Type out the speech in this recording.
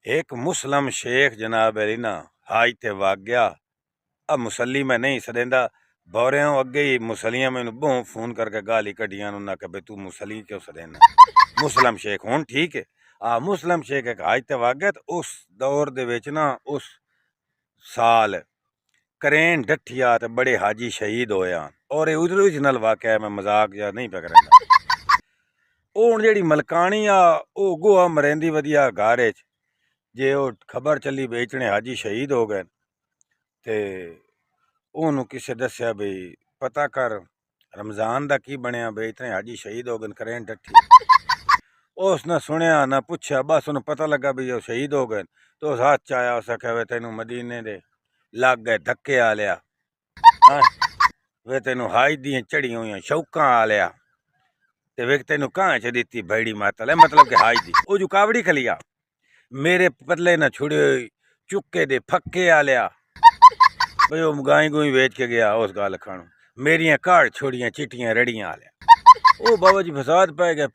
एक मुस्लिम शेख जनाब अली ना हाज ते वग गया। अब मुसली मैं नहीं सदेंदा बौरे अगे ही मुसलियां मैनू बहु फोन करके गाली कड्डियां ना कि तू मुसली क्यों सदेना। मुस्लिम शेख हुण ठीक है मुस्लिम शेख एक हाज ते वग गया। तो उस दौर दे विच ना उस साल करेन डठिया ते बड़े हाजी शहीद होए और ये ओरिजिनल वाकया मैं मजाक या नहीं पे करना। हुण जेहड़ी मलकानी आ गोहा मरेंदी वधिया घर च जे खबर चली बेचने हाजी शहीद हो गए ते ओनू किसे दस्या बई पता कर रमजान दा की बनया बई इतने हाजी शहीद हो गए करें डठी। उसने सुनिया ना पुछया बस उन्हें पता लगा भी शहीद हो गए। तो उस हाथ च आया उस आख्या वे तेनू मदीने दे लग गए धक्के आ लिया वे तेनू हाज दियां चढ़िया हुई शौकां आ लिया ते वे तेनू कहाँ च दी भैड़ी मातल है मतलब कि हाज दी ओ जो कावड़ी खलिया मेरे पतले न छुड़े चुके दे फक्के आ लिया भाई वो गाई गुई बेच के गया उस गल खाणू मेरियां काड़ छोड़ियां चिट्टियां रड़ियां आ लिया। ओ बाबा जी फसाद पै गया।